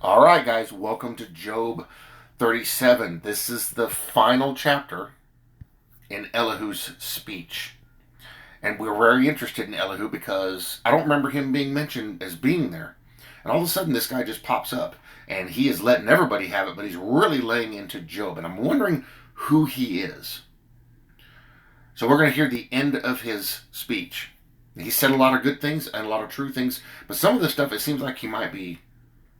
All right, guys, welcome to Job 37. This is the final chapter in Elihu's speech. And we're very interested in Elihu because I don't remember him being mentioned as being there. And all of a sudden, this guy just pops up. And he is letting everybody have it, but he's really laying into Job. And I'm wondering who he is. So we're going to hear the end of his speech. He said a lot of good things and a lot of true things, but some of the stuff it seems like he might be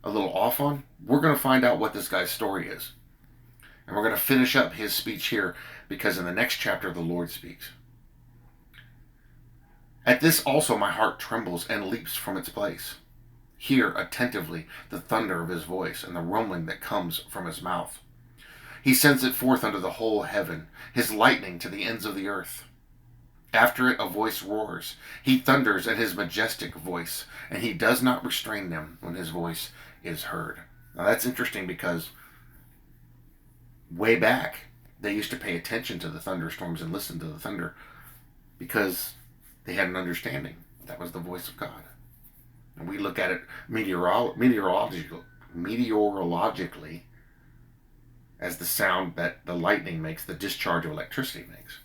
a little off on. We're going to find out what this guy's story is. And we're going to finish up his speech here because in the next chapter, the Lord speaks. At this also my heart trembles and leaps from its place. Hear attentively the thunder of his voice and the rumbling that comes from his mouth. He sends it forth unto the whole heaven, his lightning to the ends of the earth. After it a voice roars. He thunders at his majestic voice, and he does not restrain them when his voice is heard. Now that's interesting because way back they used to pay attention to the thunderstorms and listen to the thunder because they had an understanding that was the voice of God. And we look at it meteorologically as the sound that the lightning makes, the discharge of electricity makes.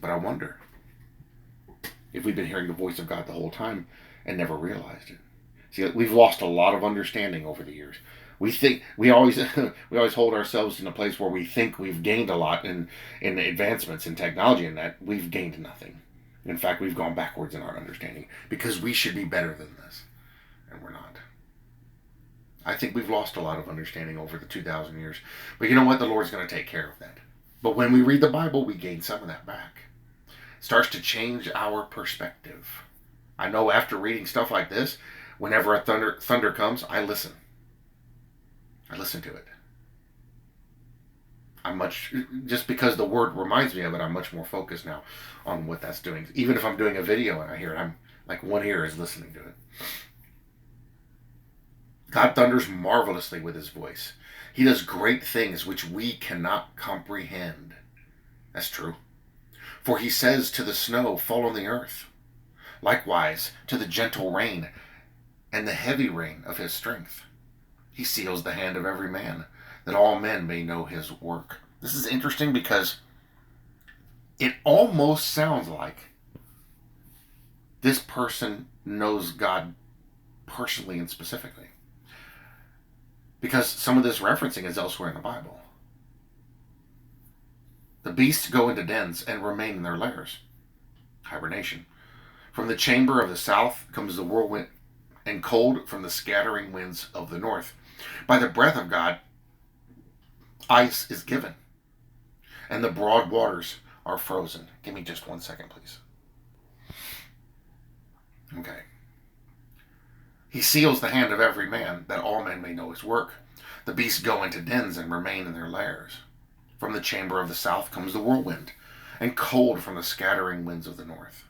But I wonder if we've been hearing the voice of God the whole time and never realized it. See, we've lost a lot of understanding over the years. We think we always we always hold ourselves in a place where we think we've gained a lot in advancements in technology, and that we've gained nothing. In fact, we've gone backwards in our understanding because we should be better than this, and we're not. I think we've lost a lot of understanding over the 2,000 years. But you know what? The Lord's going to take care of that. But when we read the Bible, we gain some of that back. It starts to change our perspective. I know after reading stuff like this, whenever a thunder comes, I listen. I listen to it. Just because the word reminds me of it, I'm much more focused now on what that's doing. Even if I'm doing a video and I hear it, I'm like one ear is listening to it. God thunders marvelously with his voice. He does great things which we cannot comprehend. That's true. For he says to the snow, fall on the earth. Likewise to the gentle rain and the heavy rain of his strength. He seals the hand of every man, that all men may know his work. This is interesting because it almost sounds like this person knows God personally and specifically. Because some of this referencing is elsewhere in the Bible. The beasts go into dens and remain in their lairs. Hibernation. From the chamber of the south comes the whirlwind, and cold from the scattering winds of the north. By the breath of God, ice is given, and the broad waters are frozen. Give me just 1 second, please. Okay. He seals the hand of every man, that all men may know his work. The beasts go into dens and remain in their lairs. From the chamber of the south comes the whirlwind, and cold from the scattering winds of the north.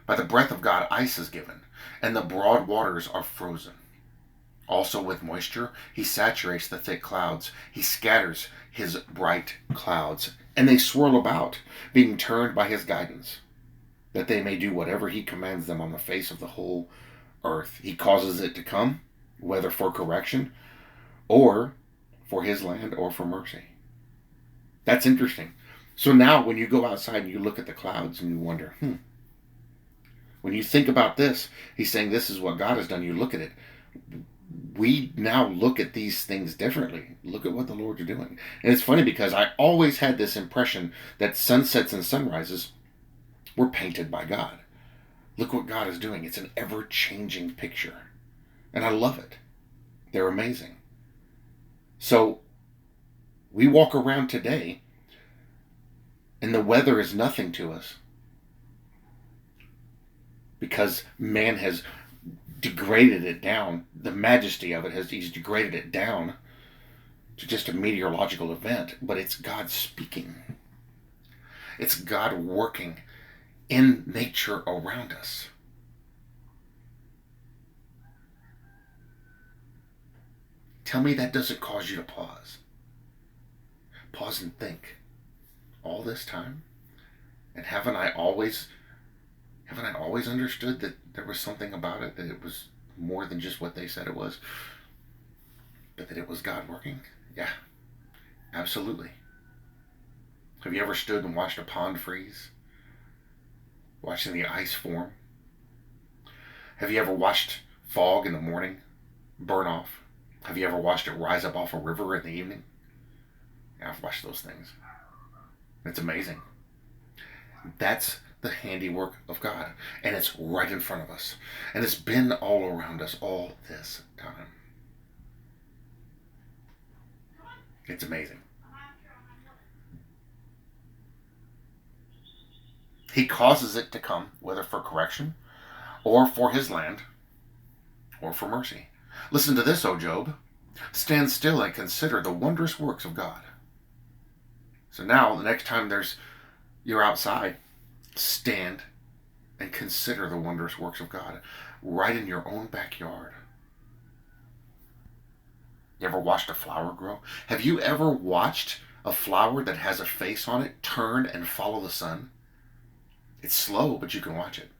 By the breath of God ice is given, and the broad waters are frozen. Also with moisture he saturates the thick clouds. He scatters his bright clouds, and they swirl about, being turned by his guidance, that they may do whatever he commands them on the face of the whole earth. He causes it to come, whether for correction, or for his land, or for mercy. That's interesting. So now when you go outside and you look at the clouds and you wonder, when you think about this, he's saying this is what God has done. You look at it. We now look at these things differently. Look at what the Lord's doing. And it's funny because I always had this impression that sunsets and sunrises were painted by God. Look what God is doing. It's an ever-changing picture. And I love it. They're amazing. So we walk around today and the weather is nothing to us because man has degraded it down. The majesty of it he's degraded it down to just a meteorological event, but it's God speaking. It's God working in nature around us. Tell me that doesn't cause you to pause. Pause and think. All this time? And haven't I always understood that there was something about it, that it was more than just what they said it was, but that it was God working? Yeah, absolutely. Have you ever stood and watched a pond freeze? Watching the ice form? Have you ever watched fog in the morning burn off? Have you ever watched it rise up off a river in the evening? Yeah, I've watched those things. It's amazing. That's the handiwork of God. And it's right in front of us. And it's been all around us all this time. It's amazing. He causes it to come, whether for correction, or for his land, or for mercy. Listen to this, O Job. Stand still and consider the wondrous works of God. So now, the next time you're outside, stand and consider the wondrous works of God right in your own backyard. You ever watched a flower grow? Have you ever watched a flower that has a face on it turn and follow the sun? It's slow, but you can watch it.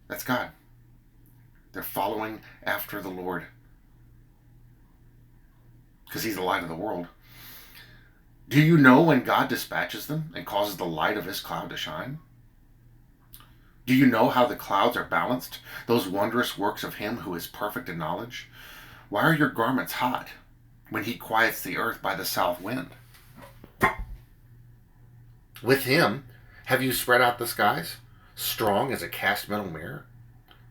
That's God. They're following after the Lord because he's the light of the world. Do you know when God dispatches them and causes the light of his cloud to shine? Do you know how the clouds are balanced, those wondrous works of him who is perfect in knowledge? Why are your garments hot when he quiets the earth by the south wind? With him, have you spread out the skies, strong as a cast metal mirror?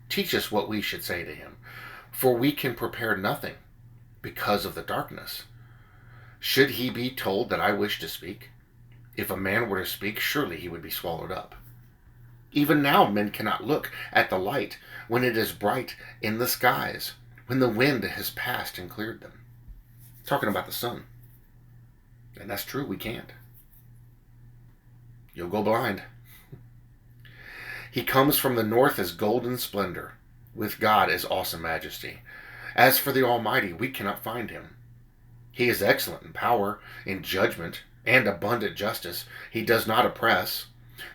Teach us what we should say to him, for we can prepare nothing because of the darkness. Should he be told that I wish to speak? If a man were to speak, surely he would be swallowed up. Even now men cannot look at the light when it is bright in the skies, when the wind has passed and cleared them. Talking about the sun. And that's true, we can't. You'll go blind. He comes from the north as golden splendor, with God as awesome majesty. As for the Almighty, we cannot find him. He is excellent in power, in judgment, and abundant justice. He does not oppress.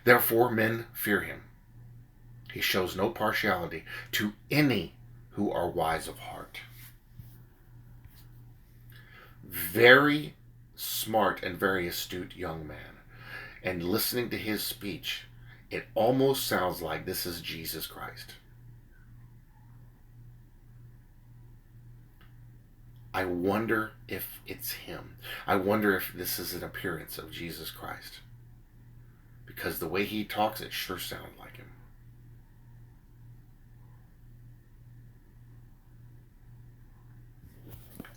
Therefore men fear him. He shows no partiality to any who are wise of heart. Very smart and very astute young man. And listening to his speech, it almost sounds like this is Jesus Christ. I wonder if it's him. I wonder if this is an appearance of Jesus Christ. Because the way he talks, it sure sounds like him.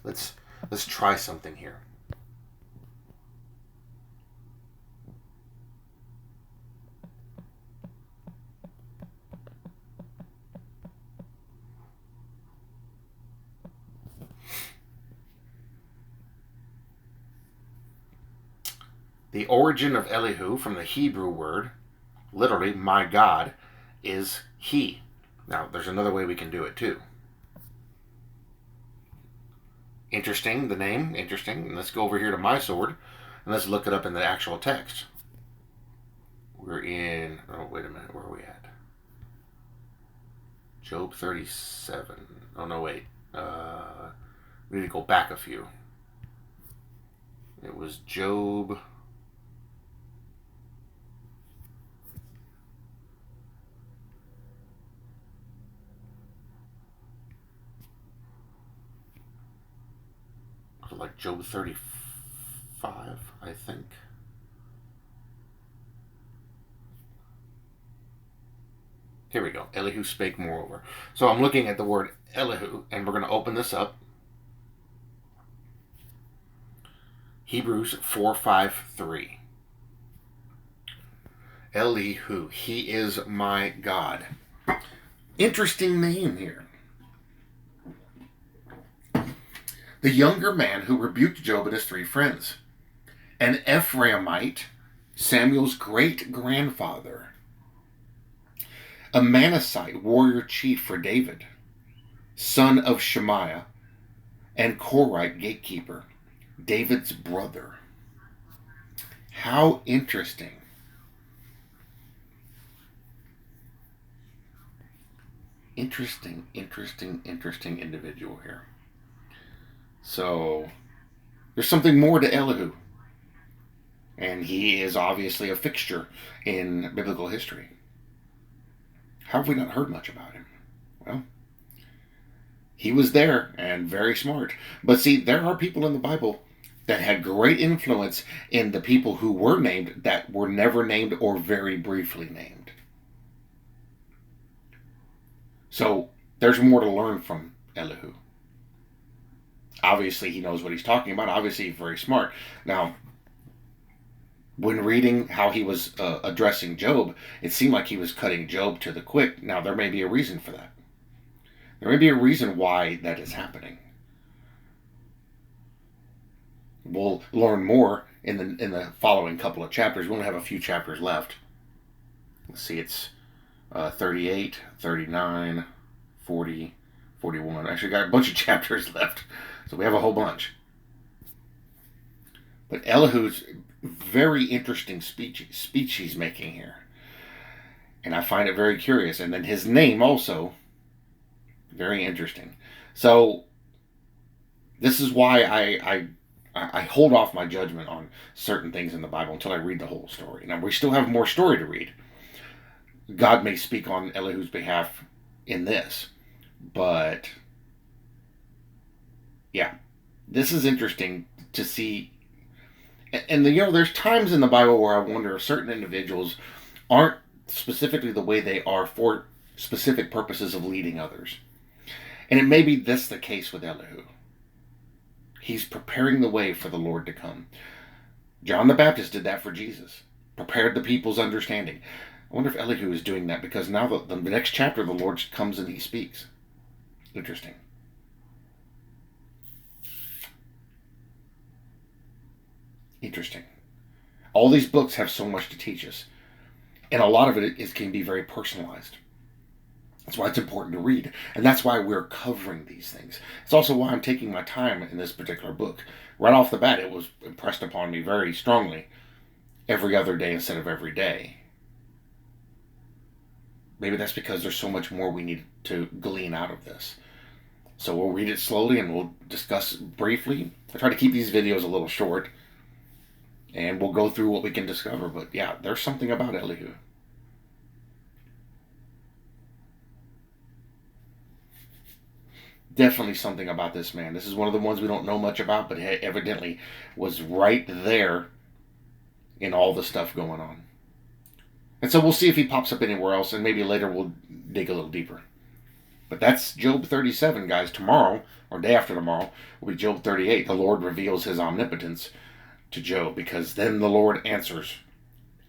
Let's try something here. The origin of Elihu from the Hebrew word, literally, my God, is he. Now, there's another way we can do it too. Interesting, the name, interesting. Let's go over here to my sword, and let's look it up in the actual text. We're in, oh, wait a minute, where are we at? Job 37. Oh, no, wait. We need to go back a few. It was Job... like Job 35, I think. Here we go. Elihu spake moreover. So I'm looking at the word Elihu, and we're going to open this up. Hebrews 4:5-3. Elihu, he is my God. Interesting name here. The younger man who rebuked Job and his three friends. An Ephraimite, Samuel's great-grandfather. A Manassite warrior chief for David, son of Shemaiah, and Korite gatekeeper, David's brother. How interesting. Interesting individual here. So there's something more to Elihu, and he is obviously a fixture in biblical history. How have we not heard much about him? Well, he was there and very smart. But see, there are people in the Bible that had great influence in the people who were named that were never named or very briefly named. So there's more to learn from Elihu. Obviously, he knows what he's talking about. Obviously, he's very smart. Now, when reading how he was addressing Job, it seemed like he was cutting Job to the quick. Now, there may be a reason for that. There may be a reason why that is happening. We'll learn more in the following couple of chapters. We only have a few chapters left. Let's see, it's 38, 39, 40, 41. Actually, got a bunch of chapters left, so we have a whole bunch. But Elihu's very interesting speech he's making here, and I find it very curious. And then his name also very interesting. So this is why I hold off my judgment on certain things in the Bible until I read the whole story. Now, we still have more story to read. God may speak on Elihu's behalf in this, but yeah, this is interesting to see. And there's times in the Bible where I wonder if certain individuals aren't specifically the way they are for specific purposes of leading others. And it may be this the case with Elihu. He's preparing the way for the Lord to come. John the Baptist did that for Jesus, prepared the people's understanding. I wonder if Elihu is doing that because now the next chapter the Lord comes and he speaks. Interesting. Interesting. All these books have so much to teach us, and a lot of it can be very personalized. That's why it's important to read, and that's why we're covering these things. It's also why I'm taking my time in this particular book. Right off the bat, it was impressed upon me very strongly every other day instead of every day. Maybe that's because there's so much more we need to glean out of this. So we'll read it slowly and we'll discuss briefly. I try to keep these videos a little short, and we'll go through what we can discover. But yeah, there's something about Elihu. Definitely something about this man. This is one of the ones we don't know much about, but evidently was right there in all the stuff going on. And so we'll see if he pops up anywhere else, and maybe later we'll dig a little deeper. But that's Job 37, guys. Tomorrow, or day after tomorrow, will be Job 38. The Lord reveals his omnipotence to Job, because then the Lord answers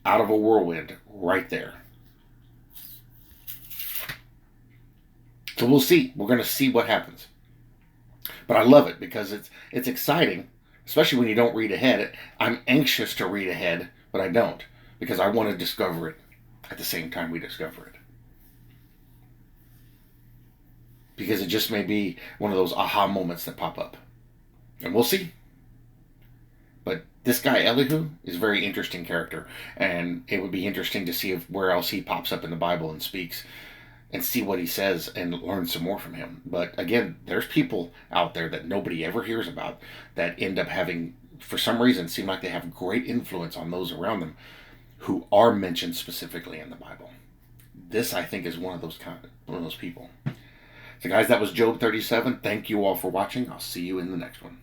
out of a whirlwind right there. So we'll see. We're going to see what happens. But I love it because it's exciting, especially when you don't read ahead. I'm anxious to read ahead, but I don't, because I want to discover it at the same time we discover it. Because it just may be one of those aha moments that pop up. And we'll see. But this guy, Elihu, is a very interesting character. And it would be interesting to see where else he pops up in the Bible and speaks, and see what he says and learn some more from him. But again, there's people out there that nobody ever hears about that end up having, for some reason, seem like they have great influence on those around them who are mentioned specifically in the Bible. This, I think, is one of those people. So guys, that was Job 37. Thank you all for watching. I'll see you in the next one.